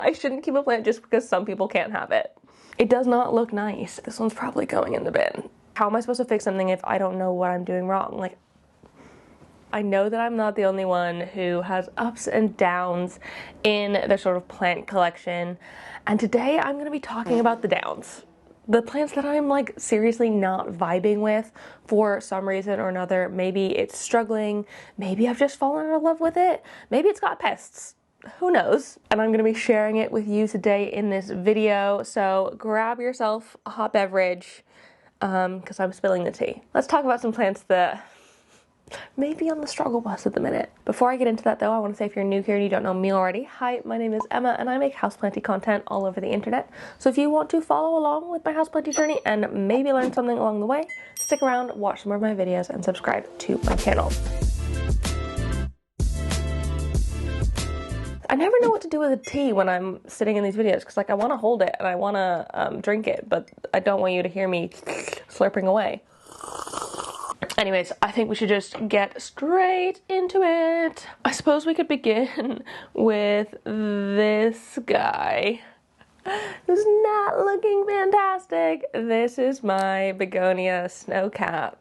I shouldn't keep a plant just because some people can't have it. It does not look nice. This one's probably going in the bin. How am I supposed to fix something if I don't know what I'm doing wrong? Like, I know that I'm not the only one who has ups and downs in their sort of plant collection. And today I'm going to be talking about the downs. The plants that I'm like seriously not vibing with for some reason or another. Maybe it's struggling. Maybe I've just fallen in love with it. Maybe it's got pests. Who knows? And I'm going to be sharing it with you today in this video. So grab yourself a hot beverage because I'm spilling the tea. Let's talk about some plants that maybe on the struggle bus at the minute. Before I get into that though, I want to say if you're new here and you don't know me already, hi, my name is Emma and I make houseplanty content all over the internet. So if you want to follow along with my houseplanty journey and maybe learn something along the way, stick around, watch some more of my videos and subscribe to my channel. I never know what to do with a tea when I'm sitting in these videos because like I want to hold it and I want to drink it, but I don't want you to hear me slurping away. Anyways, I think we should just get straight into it. I suppose we could begin with this guy who's not looking fantastic. This is my begonia snowcap.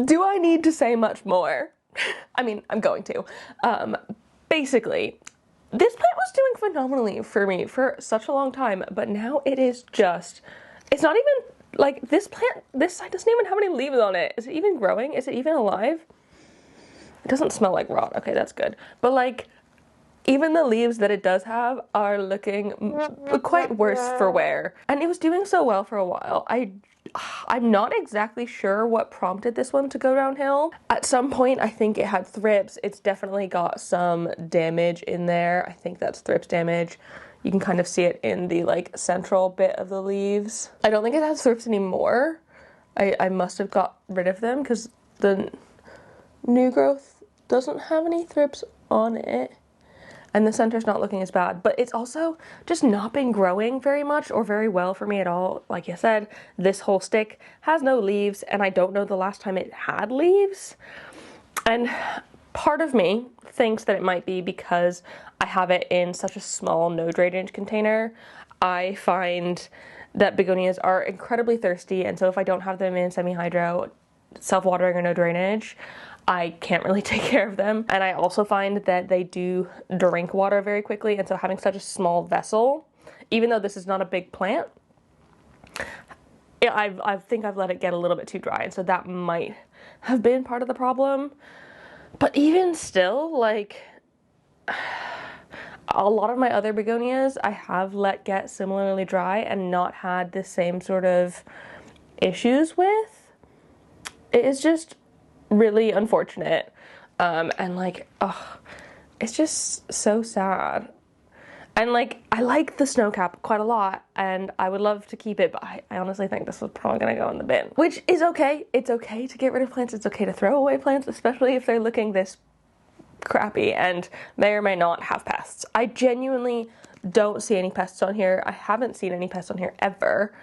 Do I need to say much more? I mean, I'm going to. Basically, this plant was doing phenomenally for me for such a long time, but now it is just, it's not even, like, this plant, this side doesn't even have any leaves on it. Is it even growing? Is it even alive? It doesn't smell like rot. Okay, that's good. But, like, even the leaves that it does have are looking quite worse for wear. And it was doing so well for a while. I'm not exactly sure what prompted this one to go downhill. At some point, I think it had thrips. It's definitely got some damage in there. I think that's thrips damage. You can kind of see it in the like central bit of the leaves. I don't think it has thrips anymore. I must have got rid of them because the new growth doesn't have any thrips on it. And the center's not looking as bad, but it's also just not been growing very much or very well for me at all. Like I said, this whole stick has no leaves and I don't know the last time it had leaves. And part of me thinks that it might be because I have it in such a small no drainage container. I find that begonias are incredibly thirsty, and so if I don't have them in semi-hydro, self-watering or no drainage, I can't really take care of them. And I also find that they do drink water very quickly, and so having such a small vessel, even though this is not a big plant, I think I've let it get a little bit too dry, and so that might have been part of the problem. But even still, like, a lot of my other begonias I have let get similarly dry and not had the same sort of issues with. It is just really unfortunate, and like, oh, it's just so sad. And like, I like the snowcap quite a lot and I would love to keep it, but I honestly think this was probably gonna go in the bin, which is okay. It's okay to get rid of plants. It's okay to throw away plants, especially if they're looking this crappy and may or may not have pests. I genuinely don't see any pests on here. I haven't seen any pests on here ever,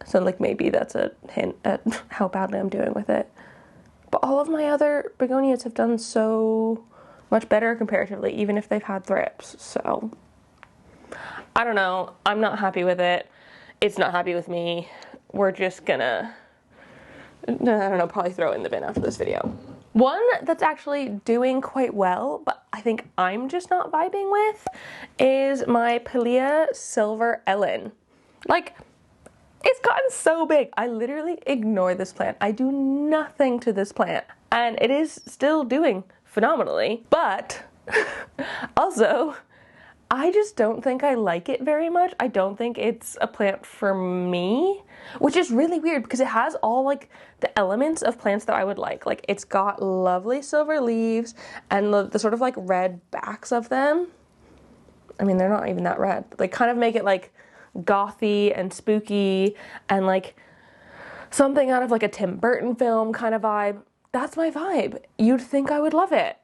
so like maybe that's a hint at how badly I'm doing with it. But all of my other begonias have done so much better comparatively, even if they've had thrips. So, I don't know. I'm not happy with it. It's not happy with me. We're just gonna, I don't know, probably throw it in the bin after this video. One that's actually doing quite well, but I think I'm just not vibing with, is my Pilea Silver Ellen. Like, it's gotten so big. I literally ignore this plant. I do nothing to this plant. And it is still doing phenomenally. But also, I just don't think I like it very much. I don't think it's a plant for me, which is really weird because it has all like the elements of plants that I would like. Like, it's got lovely silver leaves and the sort of like red backs of them. I mean, they're not even that red. They kind of make it like gothy and spooky and like something out of like a Tim Burton film kind of vibe. That's my vibe. You'd think I would love it.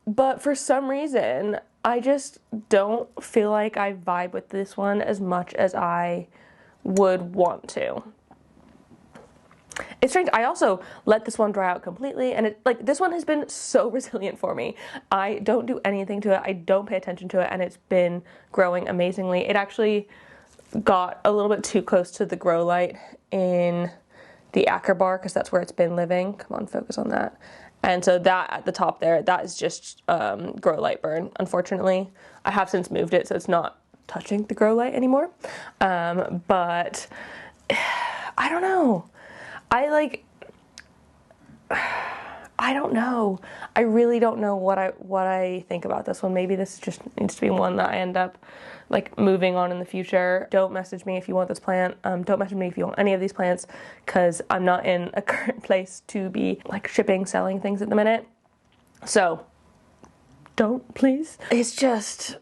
But for some reason, I just don't feel like I vibe with this one as much as I would want to. It's strange. I also let this one dry out completely, and this one has been so resilient for me. I don't do anything to it. I don't pay attention to it, and it's been growing amazingly. It actually got a little bit too close to the grow light in the acre bar because that's where it's been living. Come on, focus on that. And so that at the top there, that is just grow light burn. Unfortunately, I have since moved it, so it's not touching the grow light anymore. But I don't know. I don't know. I really don't know what I think about this one. Maybe this just needs to be one that I end up like moving on in the future. Don't message me if you want this plant. Don't message me if you want any of these plants, because I'm not in a current place to be like shipping, selling things at the minute. So don't, please. It's just,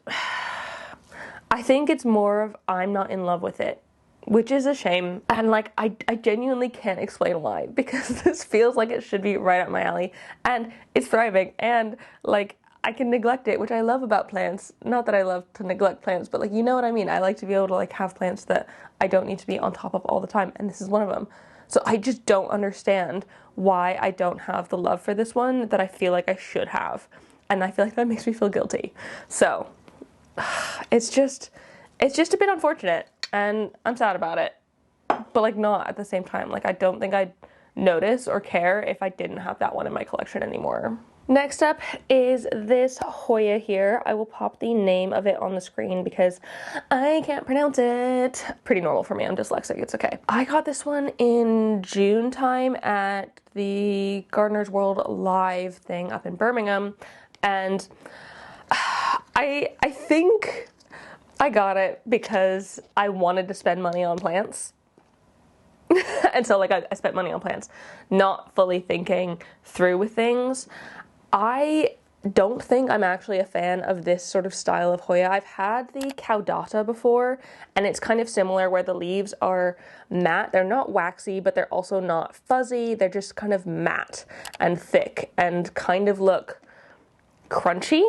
I think it's more of I'm not in love with it, which is a shame. And like, I genuinely can't explain why, because this feels like it should be right up my alley, and it's thriving, and like, I can neglect it, which I love about plants. Not that I love to neglect plants, but like, you know what I mean? I like to be able to like have plants that I don't need to be on top of all the time, and this is one of them. So I just don't understand why I don't have the love for this one that I feel like I should have. And I feel like that makes me feel guilty. So it's just a bit unfortunate, and I'm sad about it, but like not at the same time. Like, I don't think I'd notice or care if I didn't have that one in my collection anymore. Next up is this Hoya here. I will pop the name of it on the screen because I can't pronounce it. Pretty normal for me, I'm dyslexic, it's okay. I got this one in June time at the Gardener's World Live thing up in Birmingham, and I think I got it because I wanted to spend money on plants. And so like I spent money on plants, not fully thinking through with things. I don't think I'm actually a fan of this sort of style of Hoya. I've had the caudata before, and it's kind of similar where the leaves are matte. They're not waxy, but they're also not fuzzy. They're just kind of matte and thick and kind of look crunchy,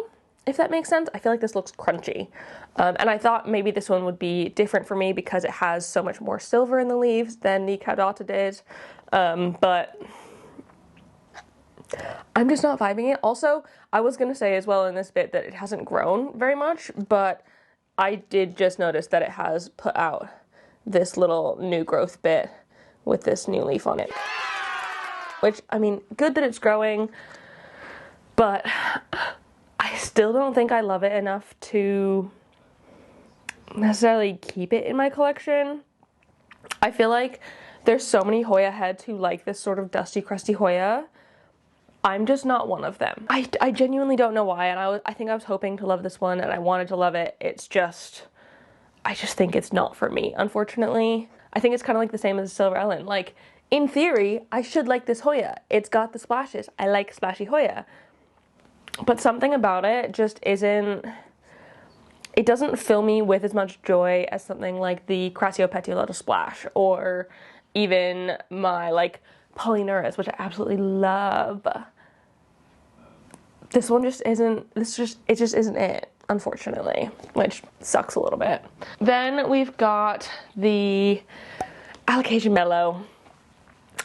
if that makes sense. I feel like this looks crunchy. And I thought maybe this one would be different for me because it has so much more silver in the leaves than the caudata did. But I'm just not vibing it. Also, I was going to say as well in this bit that it hasn't grown very much, but I did just notice that it has put out this little new growth bit with this new leaf on it. Which, I mean, good that it's growing, but I still don't think I love it enough to necessarily keep it in my collection. I feel like there's so many Hoya heads who like this sort of dusty, crusty Hoya. I'm just not one of them. I genuinely don't know why, and I think I was hoping to love this one, and I wanted to love it. It's just, I just think it's not for me, unfortunately. I think it's kind of like the same as the Silver Ellen. Like, in theory, I should like this Hoya. It's got the splashes. I like splashy Hoya. But something about it just isn't, it doesn't fill me with as much joy as something like the Crassiopetalata Splash, or even my, like, Polyneurus, which I absolutely love. This one just isn't, it just isn't it, unfortunately, which sucks a little bit. Then we've got the Alocasia Melo.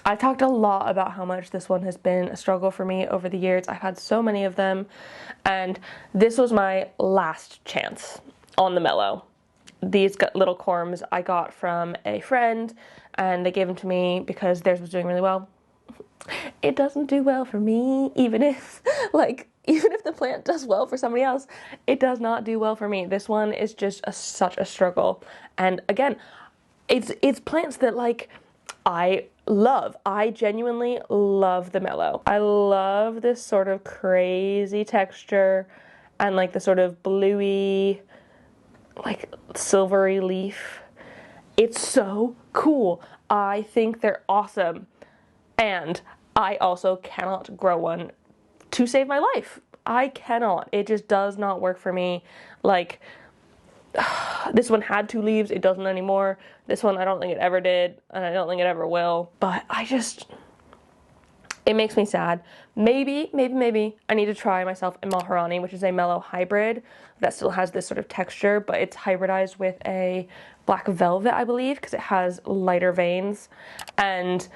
I've talked a lot about how much this one has been a struggle for me over the years. I've had so many of them, and this was my last chance on the Melo. These little corms I got from a friend, and they gave them to me because theirs was doing really well. It doesn't do well for me, even if the plant does well for somebody else, it does not do well for me. This one is just such a struggle. And again, it's plants that like I love. I genuinely love the Melo. I love this sort of crazy texture and like the sort of bluey, like silvery leaf. It's so cool. I think they're awesome. And I also cannot grow one to save my life. I cannot. It just does not work for me. Like, this one had 2 leaves. It doesn't anymore. This one, I don't think it ever did, and I don't think it ever will. But it makes me sad. Maybe I need to try myself a Maharani, which is a Melo hybrid that still has this sort of texture, but it's hybridized with a black velvet, I believe, because it has lighter veins. And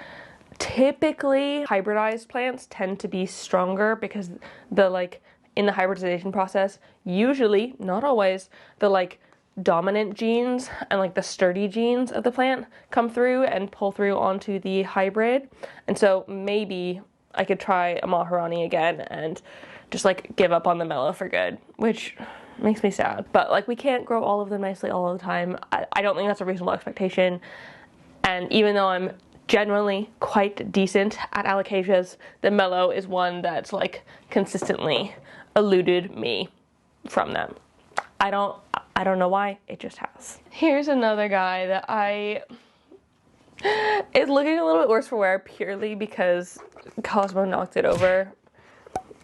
Typically, hybridized plants tend to be stronger because the like in the hybridization process, usually, not always, the like dominant genes and like the sturdy genes of the plant come through and pull through onto the hybrid. And so maybe I could try a Maharani again and just like give up on the melo for good, which makes me sad. But like we can't grow all of them nicely all the time. I don't think that's a reasonable expectation. And even though I'm generally quite decent at alocasias, the melo is one that's like consistently eluded me from them. I don't know why, it just has. Here's another guy that is looking a little bit worse for wear purely because Cosmo knocked it over.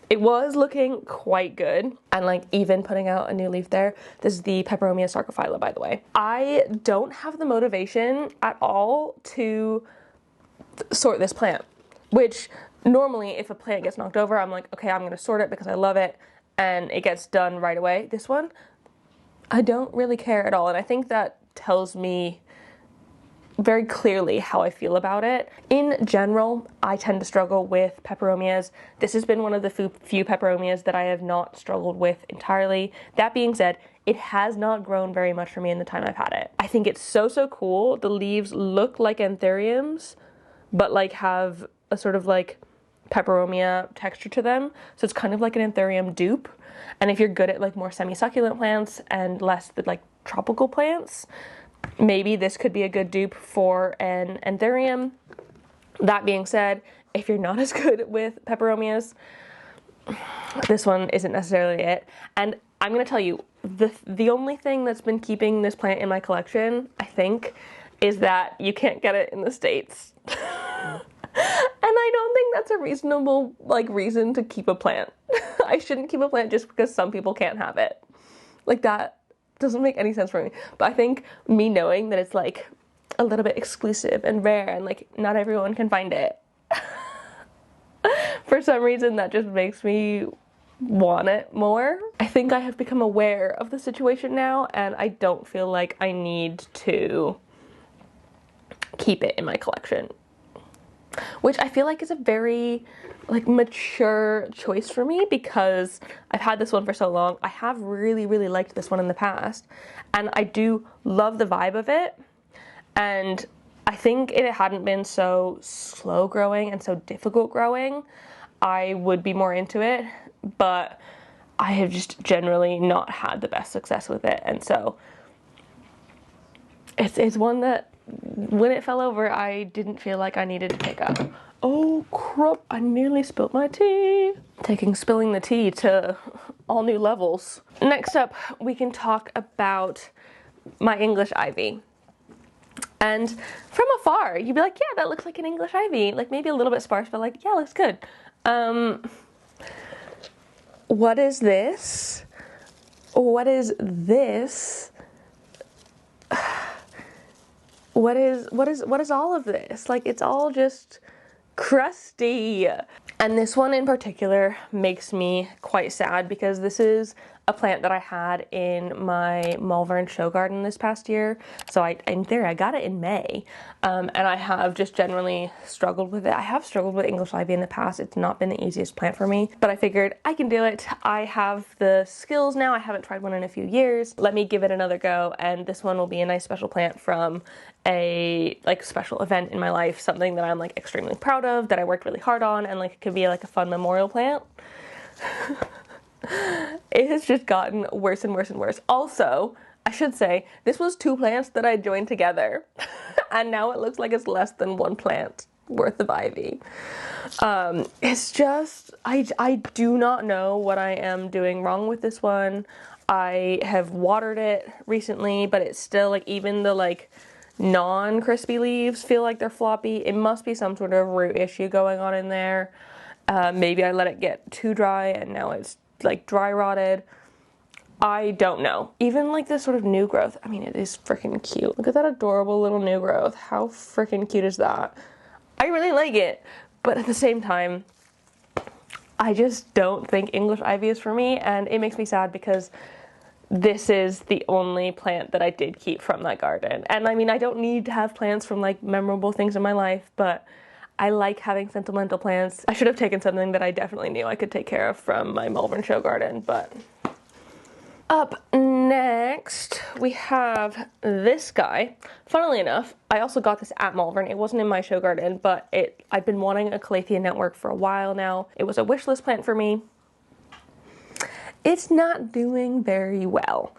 It was looking quite good and like even putting out a new leaf there. This is the peperomia sarcophylla, by the way. I don't have the motivation at all to sort this plant, which normally if a plant gets knocked over, I'm like, okay, I'm gonna sort it because I love it and it gets done right away. This one, I don't really care at all, and I think that tells me very clearly how I feel about it. In general, I tend to struggle with peperomias. This has been one of the few peperomias that I have not struggled with entirely. That being said, it has not grown very much for me in the time I've had it. I think it's so cool. The leaves look like anthuriums, but like have a sort of like peperomia texture to them. So it's kind of like an anthurium dupe. And if you're good at like more semi-succulent plants and less the like tropical plants, maybe this could be a good dupe for an anthurium. That being said, if you're not as good with peperomias, this one isn't necessarily it. And I'm gonna tell you, the only thing that's been keeping this plant in my collection, I think, is that you can't get it in the States. And I don't think that's a reasonable like reason to keep a plant. I shouldn't keep a plant just because some people can't have it. Like that doesn't make any sense for me. But I think me knowing that it's like a little bit exclusive and rare and like not everyone can find it, for some reason that just makes me want it more. I think I have become aware of the situation now and I don't feel like I need to keep it in my collection, which I feel like is a very like mature choice for me because I've had this one for so long. I have really liked this one in the past and I do love the vibe of it, and I think if it hadn't been so slow growing and so difficult growing, I would be more into it, but I have just generally not had the best success with it. And so it's one that when it fell over, I didn't feel like I needed to pick up. Oh crap, I nearly spilled my tea. Taking spilling the tea to all new levels. Next up, we can talk about my English ivy. And from afar, you'd be like, yeah, that looks like an English ivy. Like maybe a little bit sparse, but like, yeah, looks good. What is this? What is this? What is all of this? Like, it's all just crusty. And this one in particular makes me quite sad because this is a plant that I had in my Malvern show garden this past year. So in theory, I got it in May. And I have just generally struggled with it. I have struggled with English ivy in the past. It's not been the easiest plant for me, but I figured I can do it. I have the skills now. I haven't tried one in a few years. Let me give it another go. And this one will be a nice special plant from a like special event in my life, something that I'm like extremely proud of, that I worked really hard on, and like it could be like a fun memorial plant. It has just gotten worse and worse and worse. Also, I should say, this was two plants that I joined together, and now it looks like it's less than one plant worth of ivy. It's just, I do not know what I am doing wrong with this one. I have watered it recently, but it's still like, even the like non-crispy leaves feel like they're floppy. It must be some sort of root issue going on in there. Maybe I let it get too dry and now it's like dry rotted. I don't know. Even like this sort of new growth, I mean, it is freaking cute. Look at that adorable little new growth. How freaking cute is that? I really like it, but at the same time, I just don't think English ivy is for me, and it makes me sad because this is the only plant that I did keep from that garden. And I mean, I don't need to have plants from like memorable things in my life, but I like having sentimental plants. I should have taken something that I definitely knew I could take care of from my Melbourne show garden, but... Up next, we have this guy. Funnily enough, I also got this at Malvern. It wasn't in my show garden, but I've been wanting a calathea network for a while now. It was a wish list plant for me. It's not doing very well.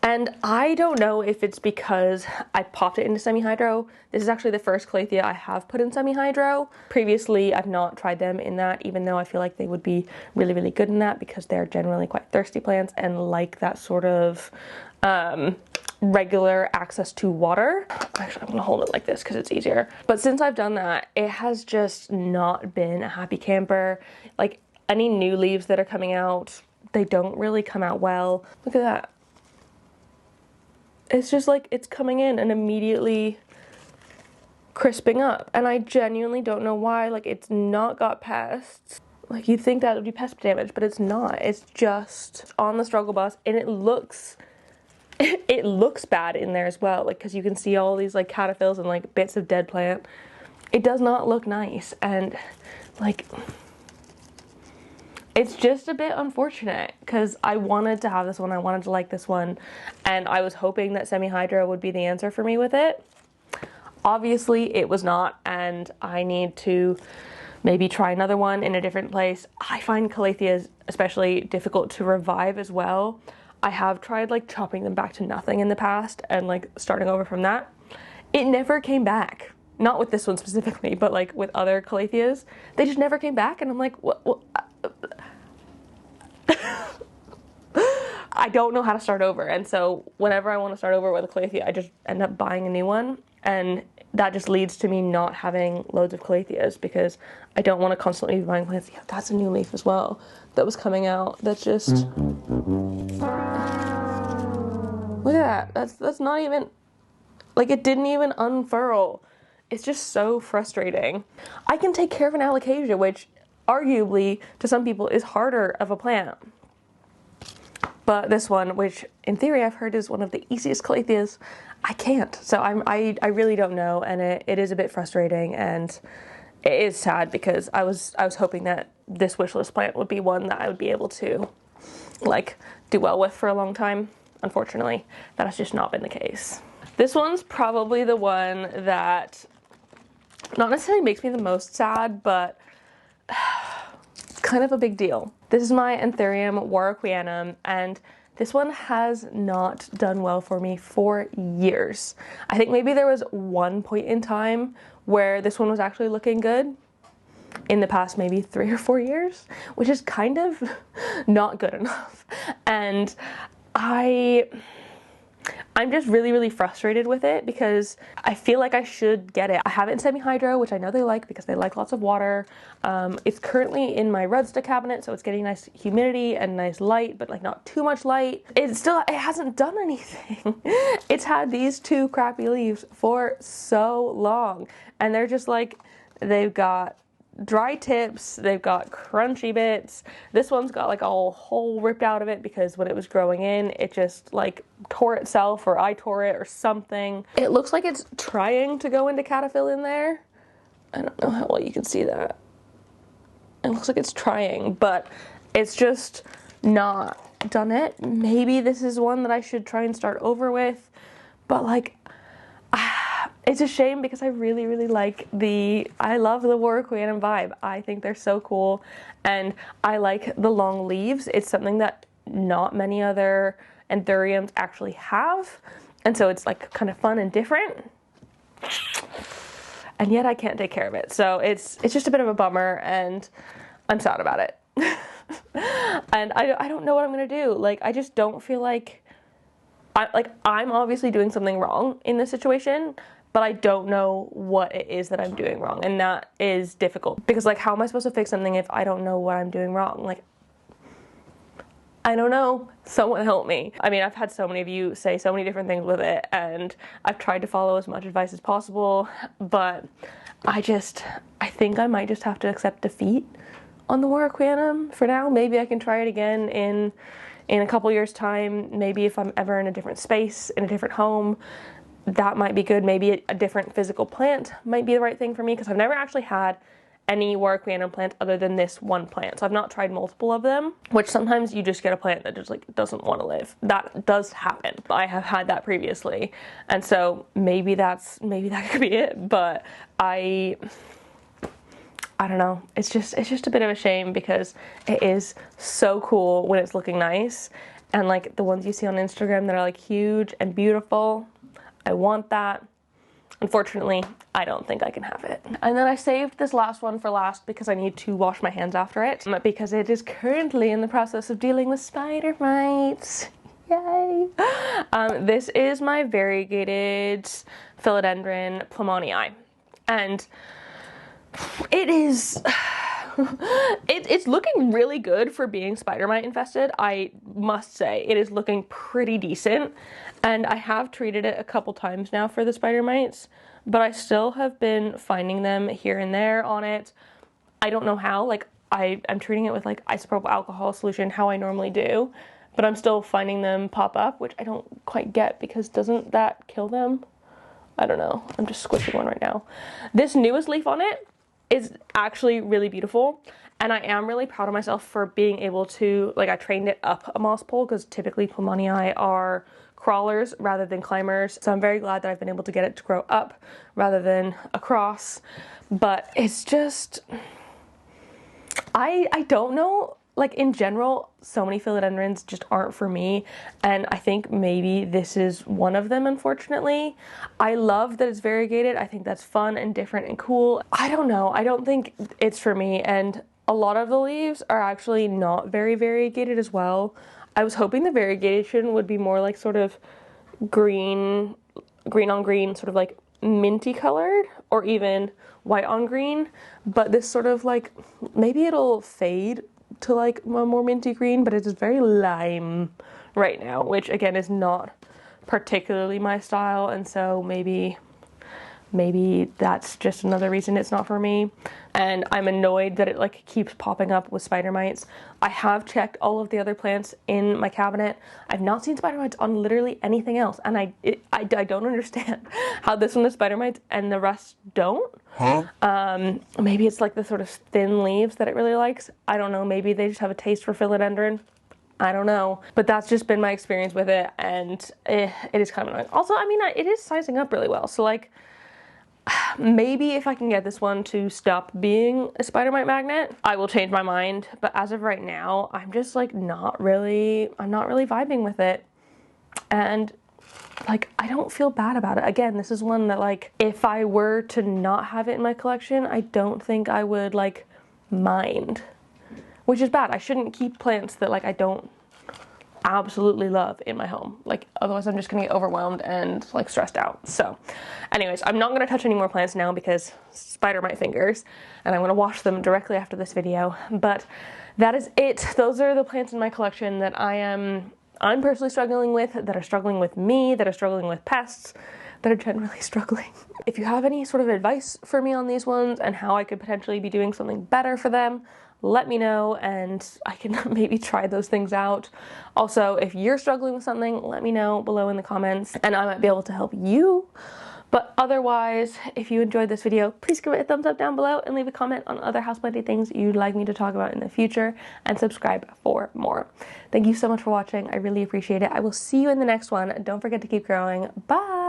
And I don't know if it's because I popped it into semi-hydro. This is actually the first calathea I have put in semi-hydro. Previously, I've not tried them in that, even though I feel like they would be really, really good in that because they're generally quite thirsty plants and like that sort of regular access to water. Actually, I'm gonna hold it like this because it's easier. But since I've done that, it has just not been a happy camper. Like, any new leaves that are coming out, they don't really come out well. Look at that. It's just like it's coming in and immediately crisping up. And I genuinely don't know why. Like, it's not got pests. Like, you'd think that would be pest damage, but it's not. It's just on the struggle bus, and it looks bad in there as well. Like, because you can see all these like caterpillars and like bits of dead plant. It does not look nice. And like... it's just a bit unfortunate because I wanted to have this one, I wanted to like this one, and I was hoping that semi-hydro would be the answer for me with it. Obviously, it was not, and I need to maybe try another one in a different place. I find calatheas especially difficult to revive as well. I have tried like chopping them back to nothing in the past and like starting over from that. It never came back. Not with this one specifically, but like with other calatheas, they just never came back, and I'm like, what? I don't know how to start over, and so whenever I want to start over with a calathea, I just end up buying a new one, and that just leads to me not having loads of calatheas because I don't want to constantly be buying plants. Yeah, that's a new leaf as well that was coming out. That's just look at that. That's not even like, it didn't even unfurl. It's just so frustrating. I can take care of an alocasia, which arguably to some people is harder of a plant. But this one, which in theory I've heard is one of the easiest calatheas, I can't. So I really don't know, and it is a bit frustrating, and it is sad because I was hoping that this wishlist plant would be one that I would be able to like do well with for a long time. Unfortunately, that has just not been the case. This one's probably the one that not necessarily makes me the most sad, but kind of a big deal. This is my anthurium warocqueanum, and this one has not done well for me for years. I think maybe there was one point in time where this one was actually looking good in the past maybe 3 or 4 years, which is kind of not good enough. And I'm just really, really frustrated with it because I feel like I should get it. I have it in semi-hydro, which I know they like because they like lots of water. It's currently in my Rudsta cabinet, so it's getting nice humidity and nice light, but like not too much light. It hasn't done anything. It's had these 2 crappy leaves for so long, and they're just like, they've got dry tips, they've got crunchy bits. This one's got like a whole hole ripped out of it because when it was growing in, it just like tore itself, or I tore it or something. It looks like it's trying to go into caterpillar in there. I don't know how well you can see that. It looks like it's trying, but it's just not done it. Maybe this is one that I should try and start over with, but like, it's a shame because I really, really like I love the warocqueanum vibe. I think they're so cool, and I like the long leaves. It's something that not many other anthuriums actually have, and so it's like kind of fun and different. And yet I can't take care of it. So it's just a bit of a bummer, and I'm sad about it. And I don't know what I'm gonna do. Like, I just don't feel like I'm obviously doing something wrong in this situation, but I don't know what it is that I'm doing wrong, and that is difficult because, like, how am I supposed to fix something if I don't know what I'm doing wrong? Like, I don't know. Someone help me. I mean, I've had so many of you say so many different things with it, and I've tried to follow as much advice as possible, but I think I might just have to accept defeat on the warocqueanum for now. Maybe I can try it again in a couple years' time. Maybe if I'm ever in a different space, in a different home, that might be good. Maybe a different physical plant might be the right thing for me, because I've never actually had any warocqueanum plant other than this one plant. So I've not tried multiple of them, which sometimes you just get a plant that just like doesn't want to live. That does happen. I have had that previously. And so maybe that could be it, but I don't know. It's just a bit of a shame, because it is so cool when it's looking nice. And like the ones you see on Instagram that are like huge and beautiful, I want that. Unfortunately, I don't think I can have it. And then I saved this last one for last because I need to wash my hands after it, because it is currently in the process of dealing with spider mites. Yay! This is my variegated philodendron plowmanii, and it is it's looking really good for being spider mite infested. I must say it is looking pretty decent, and I have treated it a couple times now for the spider mites, but I still have been finding them here and there on it. I don't know how. Like, I'm treating it with like isopropyl alcohol solution, how I normally do, but I'm still finding them pop up, which I don't quite get, because doesn't that kill them? I don't know. I'm just squishing one right now. This newest leaf on it is actually really beautiful, and I am really proud of myself for being able to, like, I trained it up a moss pole, because typically plowmanii are crawlers rather than climbers, so I'm very glad that I've been able to get it to grow up rather than across. But it's just, I don't know, like in general, so many philodendrons just aren't for me, and I think maybe this is one of them, unfortunately. I love that it's variegated. I think that's fun and different and cool. I don't know, I don't think it's for me, and a lot of the leaves are actually not very variegated as well. I was hoping the variegation would be more like sort of green on green, sort of like minty colored, or even white on green, but this sort of like, maybe it'll fade to like a more minty green, but it is very lime right now, which again is not particularly my style, and so maybe that's just another reason it's not for me. And I'm annoyed that it like keeps popping up with spider mites. I have checked all of the other plants in my cabinet. I've not seen spider mites on literally anything else, and I don't understand how this one has spider mites and the rest don't. Maybe it's like the sort of thin leaves that it really likes. I don't know, maybe they just have a taste for philodendron. I don't know, but that's just been my experience with it, and it is kind of annoying. Also, I mean, it is sizing up really well, so like, maybe if I can get this one to stop being a spider mite magnet, I will change my mind. But as of right now, I'm just like I'm not really vibing with it. And like, I don't feel bad about it. Again, this is one that like, if I were to not have it in my collection, I don't think I would like mind, which is bad. I shouldn't keep plants that like I don't absolutely love in my home, like otherwise I'm just gonna get overwhelmed and like stressed out. So anyways, I'm not gonna touch any more plants now because spider mite fingers, and I'm gonna wash them directly after this video. But that is it. Those are the plants in my collection that I'm personally struggling with, that are struggling with me, that are struggling with pests, that are generally struggling. If you have any sort of advice for me on these ones and how I could potentially be doing something better for them, let me know, and I can maybe try those things out. Also, if you're struggling with something, let me know below in the comments, and I might be able to help you. But otherwise, if you enjoyed this video, please give it a thumbs up down below and leave a comment on other houseplanty things you'd like me to talk about in the future, and subscribe for more. Thank you so much for watching. I really appreciate it. I will see you in the next one. Don't forget to keep growing. Bye!